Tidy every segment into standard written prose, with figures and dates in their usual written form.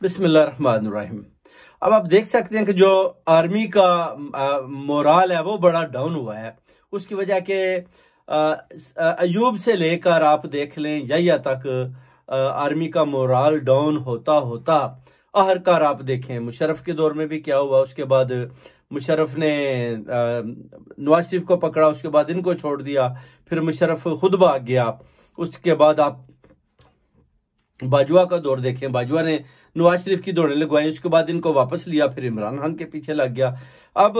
बिस्मिल्लाहिर्रहमानिर्रहीम। अब आप देख सकते हैं कि जो आर्मी का मोराल है वो बड़ा डाउन हुआ है। उसकी वजह के अयूब से लेकर आप देख लें या तक आर्मी का मोराल डाउन होता होता आखिरकार आप देखें मुशर्रफ के दौर में भी क्या हुआ। उसके बाद मुशर्रफ ने नवाज शरीफ को पकड़ा, उसके बाद इनको छोड़ दिया, फिर मुशर्रफ खुद भाग गया। उसके बाद आप बाजवा का दौर देखें, बाजवा ने नवाज शरीफ की दौड़ें लगवाई, उसके बाद इनको वापस लिया, फिर इमरान खान के पीछे लग गया। अब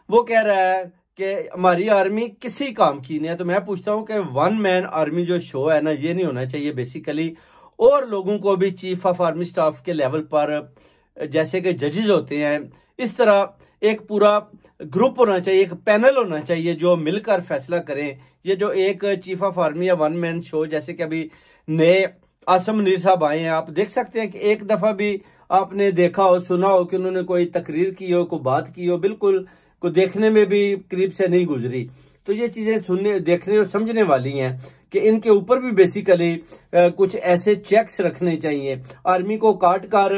वो कह रहा है कि हमारी आर्मी किसी काम की नहीं है। तो मैं पूछता हूं कि वन मैन आर्मी जो शो है ना, ये नहीं होना चाहिए बेसिकली। और लोगों को भी चीफ ऑफ आर्मी स्टाफ के लेवल पर जैसे कि जजेस होते हैं, इस तरह एक पूरा ग्रुप होना चाहिए, एक पैनल होना चाहिए जो मिलकर फैसला करें। ये जो एक चीफ ऑफ आर्मी या वन मैन शो, जैसे कि अभी नए आसम मुनीर साहब आए हैं, आप देख सकते हैं कि एक दफा भी आपने देखा हो, सुना हो कि उन्होंने कोई तकरीर की हो, कोई बात की हो, बिल्कुल को देखने में भी करीब से नहीं गुजरी। तो ये चीजें सुनने, देखने और समझने वाली हैं कि इनके ऊपर भी बेसिकली कुछ ऐसे चेक्स रखने चाहिए। आर्मी को काट कर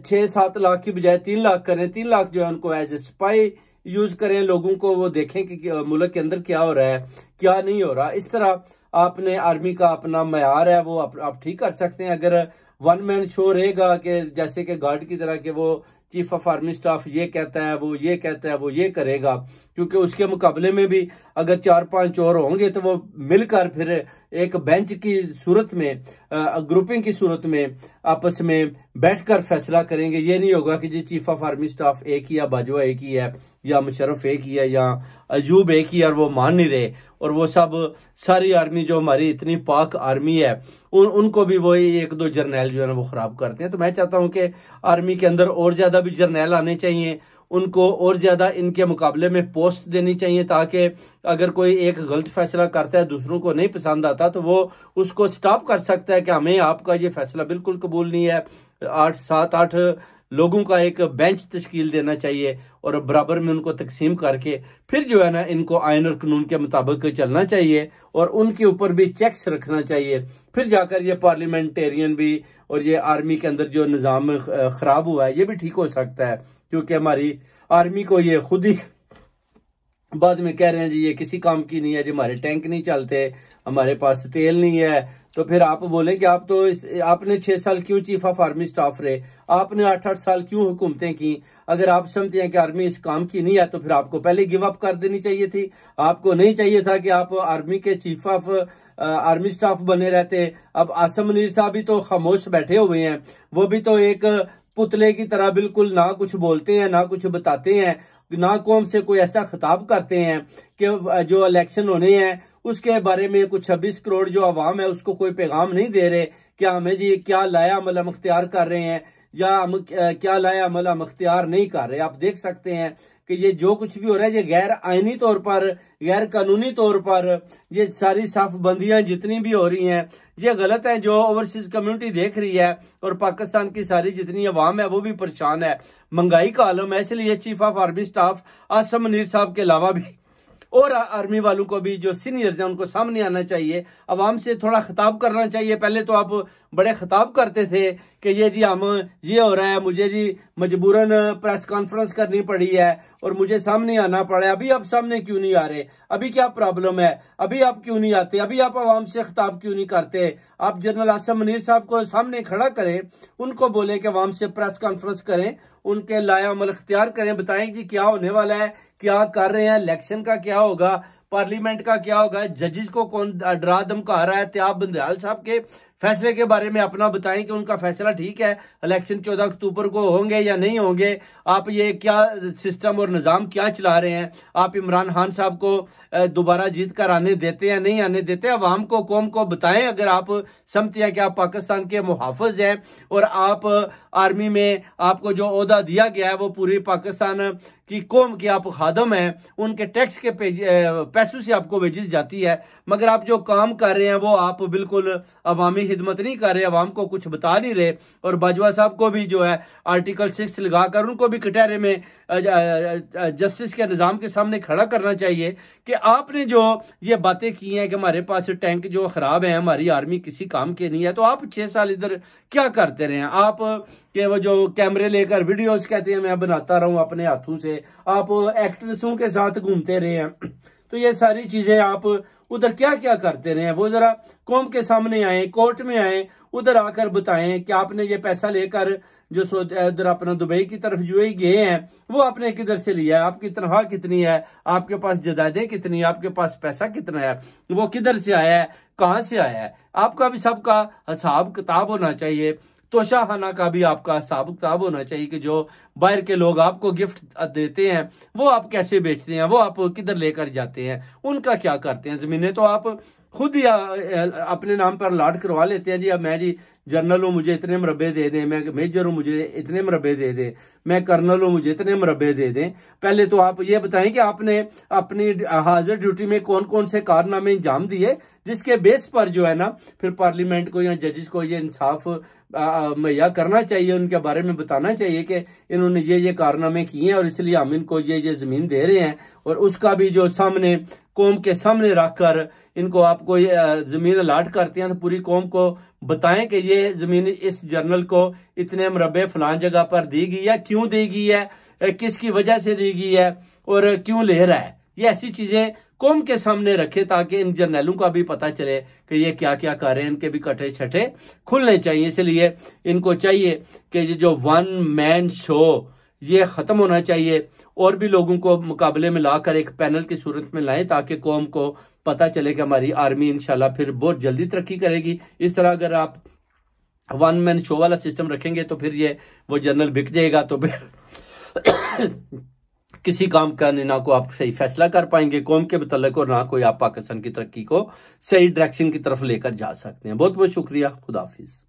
6-7 लाख की बजाय 3 लाख करें, 3 लाख जो है उनको एज ए स्पाई यूज करें, लोगों को वो देखें कि मुल्क के अंदर क्या हो रहा है क्या नहीं हो रहा। इस तरह आपने आर्मी का अपना मयार है वो आप ठीक कर सकते हैं। अगर वन मैन शो रहेगा कि जैसे कि गार्ड की तरह के वो चीफ ऑफ आर्मी स्टाफ ये कहता है, वो ये कहता है, वो ये करेगा, क्योंकि उसके मुकाबले में भी अगर 4-5 और होंगे तो वो मिलकर फिर एक बेंच की सूरत में, ग्रुपिंग की सूरत में आपस में बैठकर फैसला करेंगे। ये नहीं होगा कि जी चीफ ऑफ आर्मी स्टाफ एक ही, या बाजवा एक ही है, या मुशर्रफ एक ही है, या अयूब एक ही है, और वो मान नहीं रहे। और वो सब सारी आर्मी जो हमारी इतनी पाक आर्मी है उनको भी वो 1-2 जर्नैल जो है ना वो खराब करते हैं। तो मैं चाहता हूं कि आर्मी के अंदर और ज्यादा भी जर्नैल आने चाहिए, उनको और ज्यादा इनके मुकाबले में पोस्ट देनी चाहिए, ताकि अगर कोई एक गलत फैसला करता है, दूसरों को नहीं पसंद आता, तो वो उसको स्टॉप कर सकता है कि हमें आपका ये फैसला बिल्कुल कबूल नहीं है। 7-8 लोगों का एक बेंच तश्कील देना चाहिए और बराबर में उनको तकसीम करके फिर जो है ना इनको आयन और कानून के मुताबिक चलना चाहिए और उनके ऊपर भी चेक्स रखना चाहिए। फिर जाकर ये पार्लियामेंटेरियन भी और ये आर्मी के अंदर जो निज़ाम खराब हुआ है ये भी ठीक हो सकता है, क्योंकि हमारी आर्मी को ये खुद ही बाद में कह रहे हैं जी ये किसी काम की नहीं है, जी हमारे टैंक नहीं चलते, हमारे पास तेल नहीं है। तो फिर आप बोले कि आप तो आपने 6 साल क्यों चीफ ऑफ आर्मी स्टाफ रहे, आपने 8-8 साल क्यों हुकूमतें की। अगर आप समझते हैं कि आर्मी इस काम की नहीं है तो फिर आपको पहले गिव अप कर देनी चाहिए थी। आपको नहीं चाहिए था कि आप आर्मी के चीफ ऑफ आर्मी स्टाफ बने रहते। अब आसम मुनीर साहब भी तो खामोश बैठे हुए हैं, वो भी तो एक पुतले की तरह बिल्कुल ना कुछ बोलते हैं ना कुछ बताते हैं, ना कौम से कोई ऐसा खिताब करते हैं कि जो इलेक्शन होने हैं उसके बारे में कुछ 26 करोड़ जो अवाम है उसको कोई पैगाम नहीं दे रहे कि हमें जी क्या लाया अमल हम अख्तियार कर रहे हैं या हम क्या लाया अमल हम अख्तियार नहीं कर रहे। आप देख सकते हैं कि ये जो कुछ भी हो रहा है ये गैर आईनी तौर पर, गैर कानूनी तौर पर ये सारी साफबंदियां जितनी भी हो रही हैं ये गलत है, जो ओवरसीज कम्युनिटी देख रही है और पाकिस्तान की सारी जितनी अवाम है वो भी परेशान है। महंगाई का आलम है, इसलिए chief of army staff Asim Munir साहब के अलावा भी और आर्मी वालों को भी जो सीनियर्स हैं उनको सामने आना चाहिए, अवाम से थोड़ा खिताब करना चाहिए। पहले तो आप बड़े खिताब करते थे कि ये जी हम ये हो रहा है, मुझे जी मजबूरन प्रेस कॉन्फ्रेंस करनी पड़ी है और मुझे सामने आना पड़ा है। अभी आप सामने क्यों नहीं आ रहे, अभी क्या प्रॉब्लम है, अभी आप क्यों नहीं आते, अभी आप अवाम से खिताब क्यों नहीं करते। आप जनरल आसम मुनीर साहब को सामने खड़ा करें, उनको बोले कि अवाम से प्रेस कॉन्फ्रेंस करें, उनके लाया अमल अख्तियार करें, बताएं कि क्या होने वाला है, क्या कर रहे हैं, इलेक्शन का क्या होगा, पार्लियामेंट का क्या होगा, जजेस को कौन डरा धमका रहा है। त्याब बंदयाल साहब के फैसले के बारे में अपना बताएं कि उनका फैसला ठीक है, इलेक्शन 14 अक्टूबर को होंगे या नहीं होंगे, आप ये क्या सिस्टम और निज़ाम क्या चला रहे हैं, आप इमरान खान साहब को दोबारा जीत कर आने देते हैं नहीं आने देते। अवाम को, कौम को बताएं अगर आप समझते हैं कि आप पाकिस्तान के मुहाफिज हैं और आप आर्मी में आपको जो ओहदा दिया गया है वो पूरी पाकिस्तान की कौम के आप खादम हैं, उनके टैक्स के पैसों से आपको वेजेस जाती है, मगर आप जो काम कर रहे हैं वो आप बिल्कुल अवामी हिदमत नहीं कर रहे, अवाम को कुछ बता नहीं रहे, और बाजवा साहब को भी जो है आर्टिकल 6 लगाकर उनको भी कटहरे में जस्टिस के निज़ाम के सामने खड़ा करना चाहिए कि आपने जो ये बातें की हैं कि हमारे पास टैंक जो खराब है, हमारी आर्मी किसी काम के नहीं है, तो आप 6 साल इधर क्या करते रहे हैं? आप के वो जो कैमरे लेकर वीडियोस कहते हैं मैं बनाता रहूं अपने हाथों से, आप एक्ट्रेसों के साथ घूमते रहे हैं, तो ये सारी चीजें आप उधर क्या क्या करते रहे हैं? वो जरा कौम के सामने आए, कोर्ट में आए, उधर आकर बताएं कि आपने ये पैसा लेकर जो उधर अपना दुबई की तरफ यूएई गए हैं, वो आपने किधर से लिया है, आपकी तनख्वाह कितनी है, आपके पास जायदादें कितनी है, आपके पास पैसा कितना है, वो किधर से आया है, कहाँ से आया है? आपका भी सबका हिसाब किताब होना चाहिए। तोशाखाना का भी आपका हिसाब किताब होना चाहिए कि जो बाहर के लोग आपको गिफ्ट देते हैं वो आप कैसे बेचते हैं, वो आप किधर लेकर जाते हैं, उनका क्या करते हैं। जमीनें तो आप खुद ही अपने नाम पर अलॉट करवा लेते हैं। जी अब मैं जी जनरल हूँ, मुझे इतने मरबे दे दें, मैं मेजर हूँ, मुझे इतने मरबे दे दें, मैं कर्नल हूँ, मुझे इतने मरबे दे दें। पहले तो आप ये बताएं कि आपने अपनी हाजिर ड्यूटी में कौन कौन से कारनामे अंजाम दिए, जिसके बेस पर जो है ना फिर पार्लियामेंट को या जजेस को ये इंसाफ मुहैया करना चाहिए, उनके बारे में बताना चाहिए कि इन्होंने ये कारनामे किए हैं और इसलिए हम इनको ये जमीन दे रहे हैं। और उसका भी जो सामने कौम के सामने रखकर इनको आप कोई जमीन अलॉट करते हैं तो पूरी कौम को बताएं कि ये जमीन इस जर्नल को इतने मरबे फलान जगह पर दी गई है, क्यों दी गई है, किसकी वजह से दी गई है और क्यों ले रहा है। ये ऐसी चीजें कौम के सामने रखे ताकि इन जर्नलों का भी पता चले कि ये क्या क्या कर रहे हैं, इनके भी कटे छठे खुलने चाहिए। इसलिए इनको चाहिए कि ये जो वन मैन शो ये खत्म होना चाहिए और भी लोगों को मुकाबले में लाकर एक पैनल की सूरत में लाएं ताकि कौम को पता चले कि हमारी आर्मी इंशाल्लाह फिर बहुत जल्दी तरक्की करेगी। इस तरह अगर आप वन मैन शो वाला सिस्टम रखेंगे तो फिर ये वो जर्नल बिक जाएगा, तो फिर किसी काम करने ना को आप सही फैसला कर पाएंगे कौम के मुतल्लिक, और ना कोई आप पाकिस्तान की तरक्की को सही डायरेक्शन की तरफ लेकर जा सकते हैं। बहुत बहुत शुक्रिया। खुदा हाफिज।